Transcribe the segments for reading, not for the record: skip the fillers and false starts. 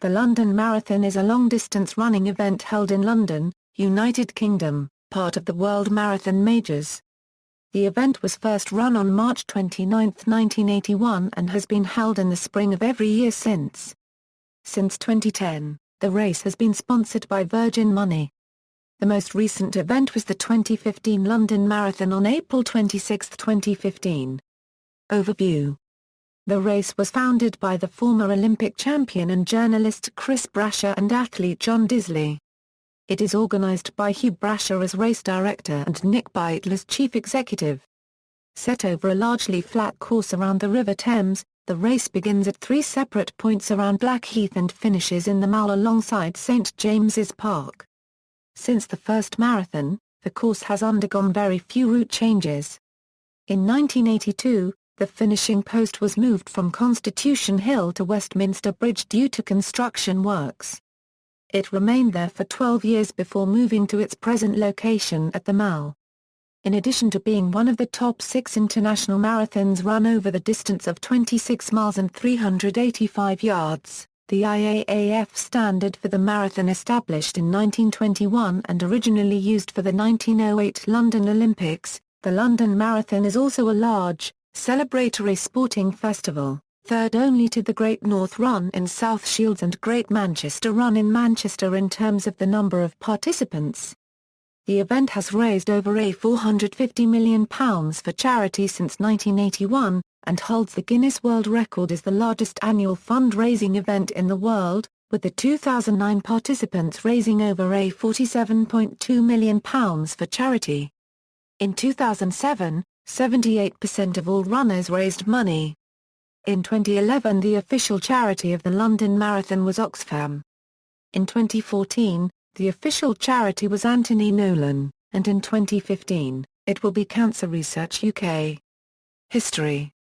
The London Marathon is a long-distance running event held in London, United Kingdom, part of the World Marathon Majors. The event was first run on March 29, 1981 and has been held in the spring of every year since. Since 2010, the race has been sponsored by Virgin Money. The most recent event was the 2015 London Marathon on April 26, 2015. Overview. The race was founded by the former Olympic champion and journalist Chris Brasher and athlete John Disley. It is organised by Hugh Brasher as race director and Nick Beitel as chief executive. Set over a largely flat course around the River Thames, the race begins at 3 separate points around Blackheath and finishes in the Mall alongside St James's Park. Since the first marathon, the course has undergone very few route changes. In 1982, the finishing post was moved from Constitution Hill to Westminster Bridge due to construction works. It remained there for 12 years before moving to its present location at the Mall. In addition to being one of the top 6 international marathons run over the distance of 26 miles and 385 yards, the IAAF standard for the marathon established in 1921 and originally used for the 1908 London Olympics, the London Marathon is also a large, celebratory sporting festival, third only to the Great North Run in South Shields and Great Manchester Run in Manchester in terms of the number of participants. The event has raised over £450 million for charity since 1981, and holds the Guinness World Record as the largest annual fundraising event in the world, with the 2009 participants raising over £47.2 million for charity. In 2007, 78% of all runners raised money. In 2011 the official charity of the London Marathon was Oxfam. In 2014, the official charity was Anthony Nolan, and in 2015, it will be Cancer Research UK. History.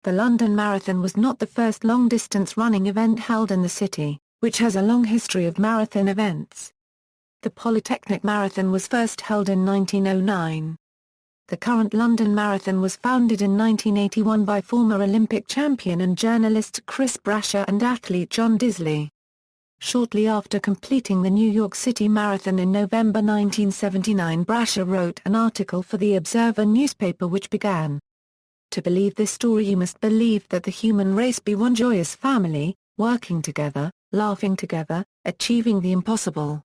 The London Marathon was not the first long-distance running event held in the city, which has a long history of marathon events. The Polytechnic Marathon was first held in 1909. The current London Marathon was founded in 1981 by former Olympic champion and journalist Chris Brasher and athlete John Disley. Shortly after completing the New York City Marathon in November 1979, Brasher wrote an article for the Observer newspaper which began, "To believe this story you must believe that the human race be one joyous family, working together, laughing together, achieving the impossible."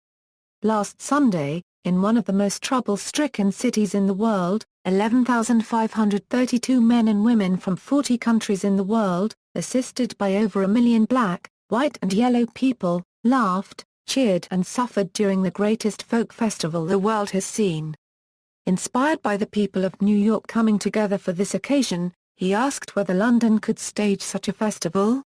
Last Sunday, in one of the most trouble-stricken cities in the world, 11,532 men and women from 40 countries in the world, assisted by over 1 million black, white and yellow people, laughed, cheered and suffered during the greatest folk festival the world has seen. Inspired by the people of New York coming together for this occasion, he asked whether London could stage such a festival.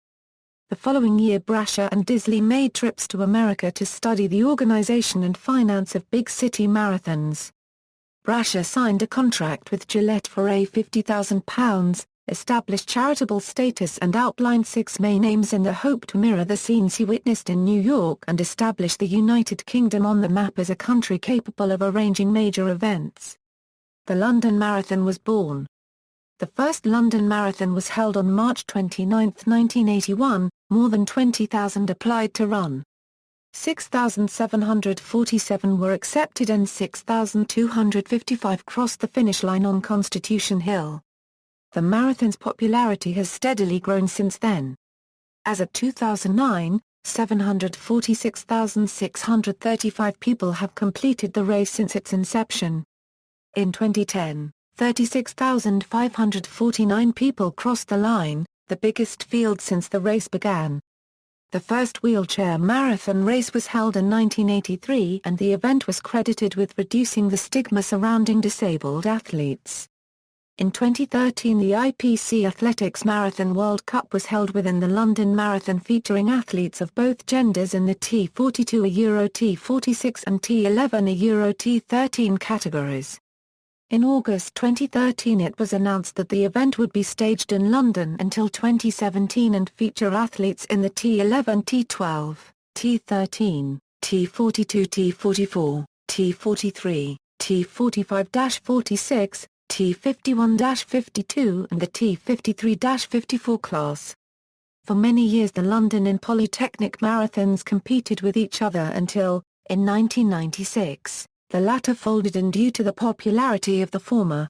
The following year Brasher and Disley made trips to America to study the organization and finance of big city marathons. Brasher signed a contract with Gillette for £50,000, established charitable status and outlined 6 main aims in the hope to mirror the scenes he witnessed in New York and establish the United Kingdom on the map as a country capable of arranging major events. The London Marathon was born. The first London Marathon was held on March 29, 1981, more than 20,000 applied to run. 6,747 were accepted and 6,255 crossed the finish line on Constitution Hill. The marathon's popularity has steadily grown since then. As of 2009, 746,635 people have completed the race since its inception. In 2010, 36,549 people crossed the line, the biggest field since the race began. The first wheelchair marathon race was held in 1983 and the event was credited with reducing the stigma surrounding disabled athletes. In 2013 the IPC Athletics Marathon World Cup was held within the London Marathon featuring athletes of both genders in the T42 a Euro T46 and T11 a Euro T13 categories. In August 2013 it was announced that the event would be staged in London until 2017 and feature athletes in the T11 T12, T13, T42 T44, T43, T45-46, T51-52 and the T53-54 class. For many years the London and Polytechnic marathons competed with each other until, in 1996, the latter folded in due to the popularity of the former.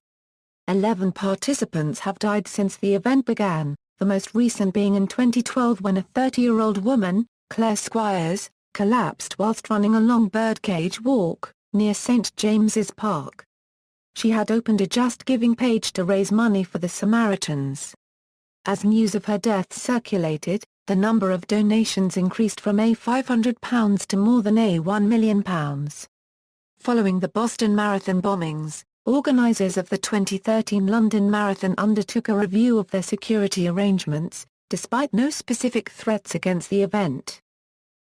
11 participants have died since the event began, the most recent being in 2012 when a 30-year-old woman, Claire Squires, collapsed whilst running a long birdcage walk, near St James's Park. She had opened a Just Giving page to raise money for the Samaritans. As news of her death circulated, the number of donations increased from £500 to more than £1 million. Following the Boston Marathon bombings, organisers of the 2013 London Marathon undertook a review of their security arrangements, despite no specific threats against the event.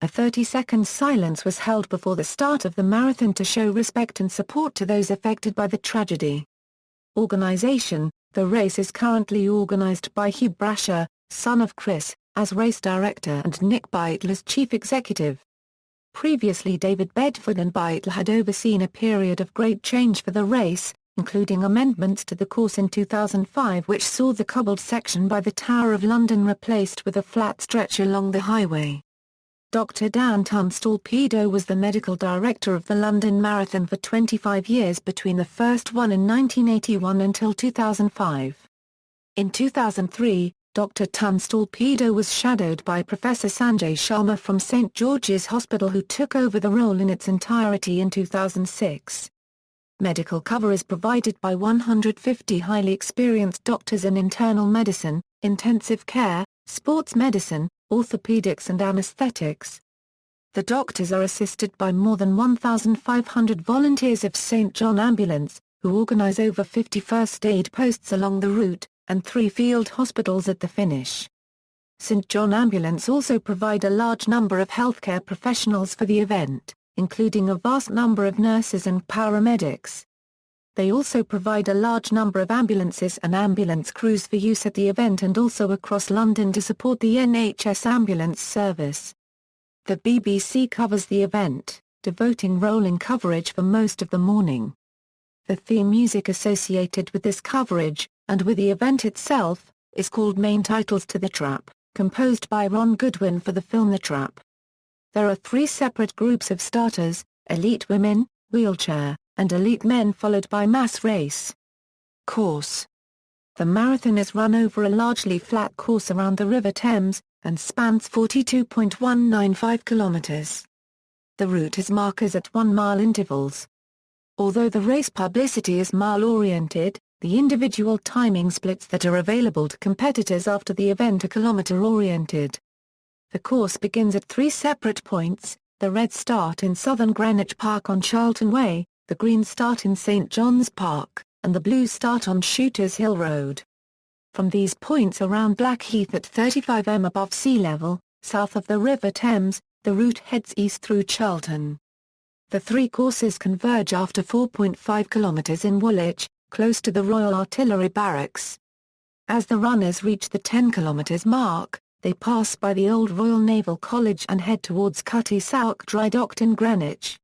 A 30-second silence was held before the start of the marathon to show respect and support to those affected by the tragedy. Organisation: the race is currently organised by Hugh Brasher, son of Chris, as race director and Nick Beitel as chief executive. Previously David Bedford and Beitel had overseen a period of great change for the race, including amendments to the course in 2005 which saw the cobbled section by the Tower of London replaced with a flat stretch along the highway. Dr. Dan Tunstall-Pedo was the medical director of the London Marathon for 25 years between the first one in 1981 until 2005. In 2003, Dr. Tunstall-Pedo was shadowed by Professor Sanjay Sharma from St George's Hospital who took over the role in its entirety in 2006. Medical cover is provided by 150 highly experienced doctors in internal medicine, intensive care, sports medicine, orthopedics and anesthetics. The doctors are assisted by more than 1,500 volunteers of St John Ambulance, who organise over 50 first aid posts along the route, and 3 field hospitals at the finish. St John Ambulance also provide a large number of healthcare professionals for the event, including a vast number of nurses and paramedics. They also provide a large number of ambulances and ambulance crews for use at the event and also across London to support the NHS ambulance service. The BBC covers the event, devoting rolling coverage for most of the morning. The theme music associated with this coverage, and with the event itself, is called Main Titles to the Trap, composed by Ron Goodwin for the film The Trap. There are 3 separate groups of starters: elite women, wheelchair, and elite men, followed by mass race. Course: the marathon is run over a largely flat course around the River Thames, and spans 42.195 kilometres. The route has markers at 1-mile intervals. Although the race publicity is mile-oriented, the individual timing splits that are available to competitors after the event are kilometre-oriented. The course begins at 3 separate points: the red start in southern Greenwich Park on Charlton Way, the green start in St John's Park, and the blue start on Shooters Hill Road. From these points around Blackheath at 35 m above sea level, south of the River Thames, the route heads east through Charlton. The 3 courses converge after 4.5 kilometres in Woolwich, close to the Royal Artillery Barracks. As the runners reach the 10 kilometres mark, they pass by the old Royal Naval College and head towards Cutty Sark Dry Dock in Greenwich.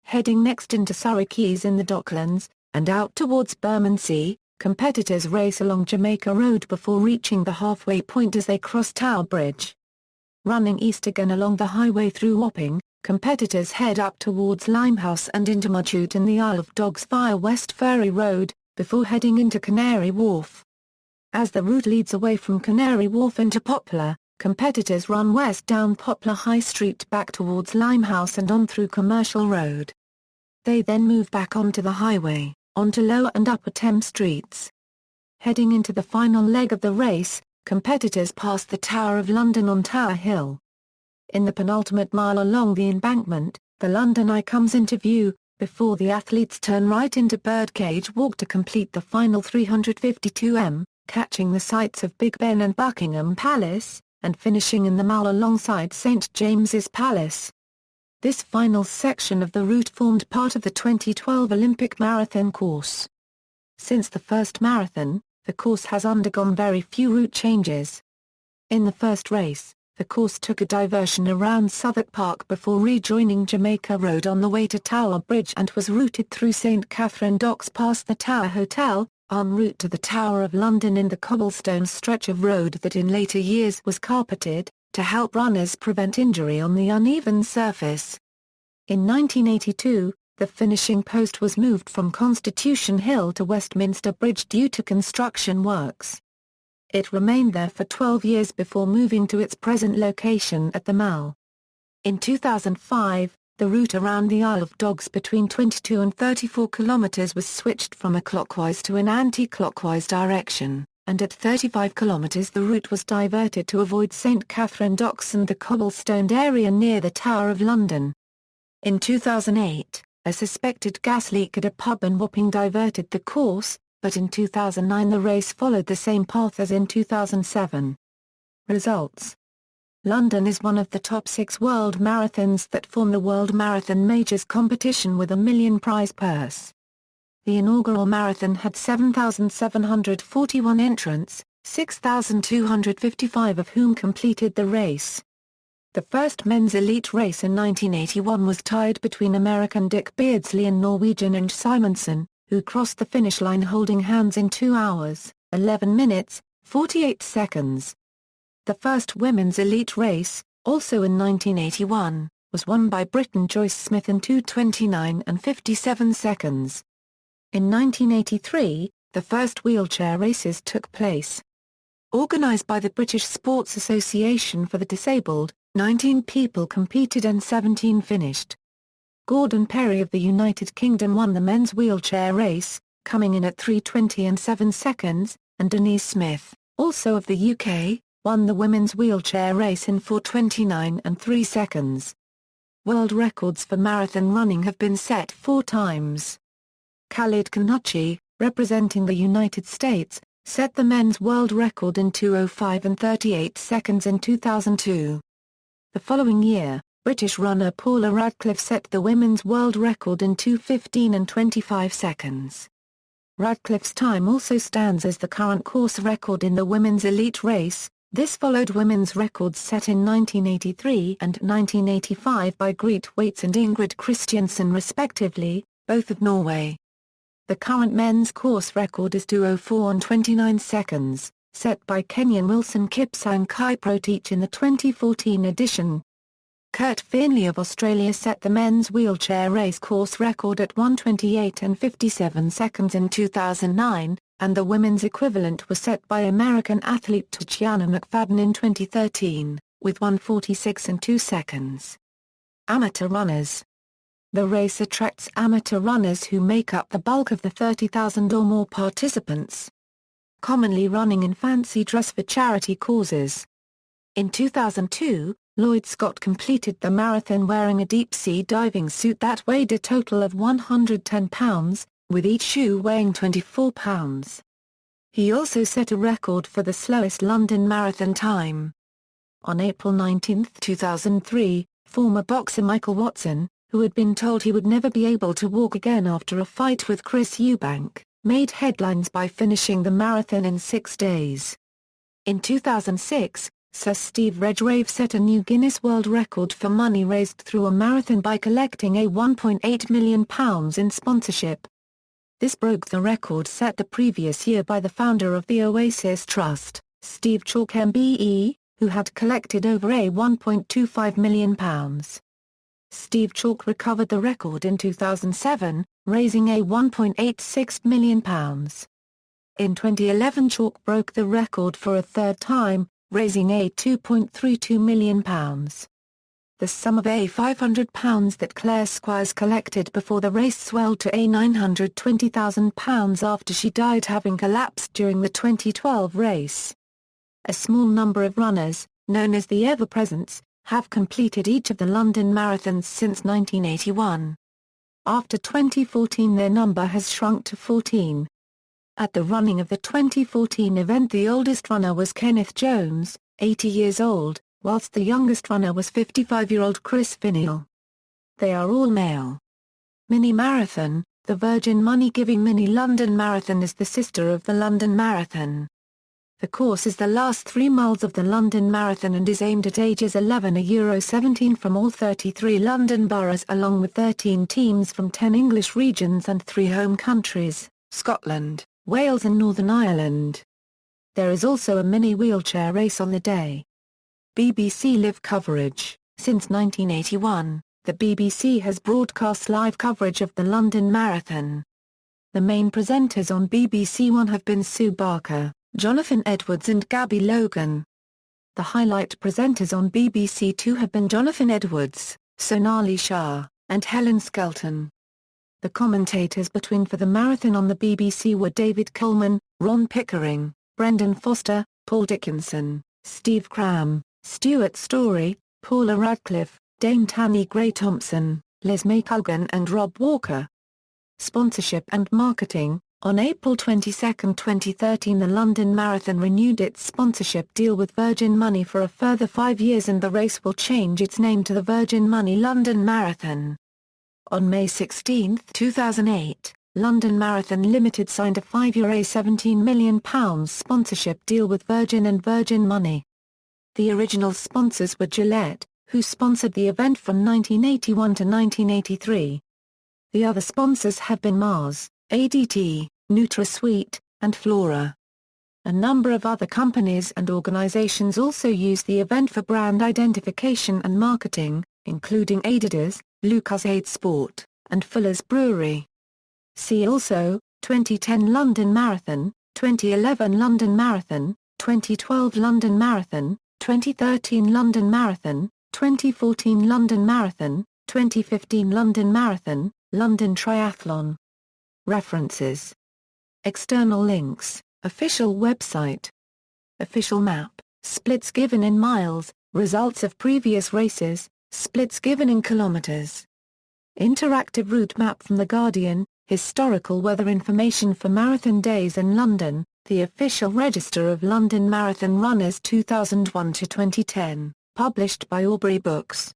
Heading next into Surrey Quays in the Docklands, and out towards Bermondsey, competitors race along Jamaica Road before reaching the halfway point as they cross Tower Bridge. Running east again along the highway through Wapping, competitors head up towards Limehouse and into Moorchute in the Isle of Dogs via West Ferry Road, before heading into Canary Wharf. As the route leads away from Canary Wharf into Poplar, competitors run west down Poplar High Street back towards Limehouse and on through Commercial Road. They then move back onto the highway, onto Lower and Upper Thames Streets. Heading into the final leg of the race, competitors pass the Tower of London on Tower Hill. In the penultimate mile along the embankment, the London Eye comes into view, before the athletes turn right into Birdcage Walk to complete the final 352 m, catching the sights of Big Ben and Buckingham Palace, and finishing in the Mall alongside St James's Palace. This final section of the route formed part of the 2012 Olympic marathon course. Since the first marathon, the course has undergone very few route changes. In the first race, the course took a diversion around Southwark Park before rejoining Jamaica Road on the way to Tower Bridge and was routed through St Catherine Docks past the Tower Hotel, en route to the Tower of London in the cobblestone stretch of road that in later years was carpeted, to help runners prevent injury on the uneven surface. In 1982, the finishing post was moved from Constitution Hill to Westminster Bridge due to construction works. It remained there for 12 years before moving to its present location at the Mall. In 2005, the route around the Isle of Dogs between 22 and 34 kilometers was switched from a clockwise to an anti-clockwise direction, and at 35 kilometers the route was diverted to avoid St Catherine Docks and the cobblestoned area near the Tower of London. In 2008, a suspected gas leak at a pub in Wapping diverted the course, but in 2009 the race followed the same path as in 2007. Results: London is one of the top 6 world marathons that form the World Marathon Majors competition with a $1 million prize purse. The inaugural marathon had 7,741 entrants, 6,255 of whom completed the race. The first men's elite race in 1981 was tied between American Dick Beardsley and Norwegian Inge Simonsen, who crossed the finish line holding hands in 2 hours, 11 minutes, 48 seconds. The first women's elite race, also in 1981, was won by Briton Joyce Smith in 2:29 and 57 seconds. In 1983, the first wheelchair races took place. Organised by the British Sports Association for the Disabled, 19 people competed and 17 finished. Gordon Perry of the United Kingdom won the men's wheelchair race, coming in at 3:20 and 7 seconds, and Denise Smith, also of the UK, won the women's wheelchair race in 4:29 and 3 seconds. World records for marathon running have been set 4 times. Khalid Kanuchi, representing the United States, set the men's world record in 2:05 and 38 seconds in 2002. The following year, British runner Paula Radcliffe set the women's world record in 2:15 and 25 seconds. Radcliffe's time also stands as the current course record in the women's elite race. This followed women's records set in 1983 and 1985 by Grete Waitz and Ingrid Christiansen respectively, both of Norway. The current men's course record is 2:04 and 29 seconds, set by Kenyan Wilson Kipsang Kiprotich in the 2014 edition. Kurt Findlay of Australia set the men's wheelchair race course record at 1:28 and 57 seconds in 2009, and the women's equivalent was set by American athlete Tatiana McFadden in 2013, with 1:46 and 2 seconds. Amateur runners. The race attracts amateur runners who make up the bulk of the 30,000 or more participants, commonly running in fancy dress for charity causes. In 2002, Lloyd Scott completed the marathon wearing a deep-sea diving suit that weighed a total of 110 pounds, with each shoe weighing 24 pounds. He also set a record for the slowest London Marathon time. On April 19, 2003, former boxer Michael Watson, who had been told he would never be able to walk again after a fight with Chris Eubank, made headlines by finishing the marathon in 6 days. In 2006, Sir Steve Redgrave set a new Guinness World Record for money raised through a marathon by collecting £1.8 million in sponsorship. This broke the record set the previous year by the founder of the Oasis Trust, Steve Chalk MBE, who had collected over £1.25 million. Steve Chalk recovered the record in 2007, raising £1.86 million. In 2011 Chalk broke the record for a third time, raising £2.32 million. The sum of £500 that Claire Squires collected before the race swelled to £920,000 after she died having collapsed during the 2012 race. A small number of runners, known as the Ever-Presents, have completed each of the London marathons since 1981. After 2014 their number has shrunk to 14. At the running of the 2014 event the oldest runner was Kenneth Jones, 80 years old, whilst the youngest runner was 55-year-old Chris Finial. They are all male. Mini Marathon, the Virgin Money-giving Mini London Marathon is the sister of the London Marathon. The course is the last 3 miles of the London Marathon and is aimed at ages 11 to €17 from all 33 London boroughs along with 13 teams from 10 English regions and 3 home countries, Scotland, Wales and Northern Ireland. There is also a mini wheelchair race on the day. BBC Live coverage. Since 1981, the BBC has broadcast live coverage of the London Marathon. The main presenters on BBC One have been Sue Barker, Jonathan Edwards and Gabby Logan. The highlight presenters on BBC Two have been Jonathan Edwards, Sonali Shah, and Helen Skelton. The commentators for the marathon on the BBC were David Coleman, Ron Pickering, Brendan Foster, Paul Dickinson, Steve Cram, Stuart Story, Paula Radcliffe, Dame Tanni Gray-Thompson, Liz McCulgan and Rob Walker. Sponsorship and marketing. On April 22, 2013, the London Marathon renewed its sponsorship deal with Virgin Money for a further 5 years, and the race will change its name to the Virgin Money London Marathon. On May 16, 2008, London Marathon Limited signed a 5-year £17 million sponsorship deal with Virgin and Virgin Money. The original sponsors were Gillette, who sponsored the event from 1981 to 1983. The other sponsors have been Mars, ADT, NutraSweet, and Flora. A number of other companies and organizations also use the event for brand identification and marketing, including Adidas, Lucozade Sport, and Fuller's Brewery. See also, 2010 London Marathon, 2011 London Marathon, 2012 London Marathon, 2013 London Marathon, 2014 London Marathon, 2015 London Marathon, London Triathlon. References. External links, official website. Official map, splits given in miles, results of previous races, splits given in kilometers. Interactive route map from The Guardian, historical weather information for marathon days in London, the official register of London Marathon runners 2001 to 2010, published by Aubrey Books.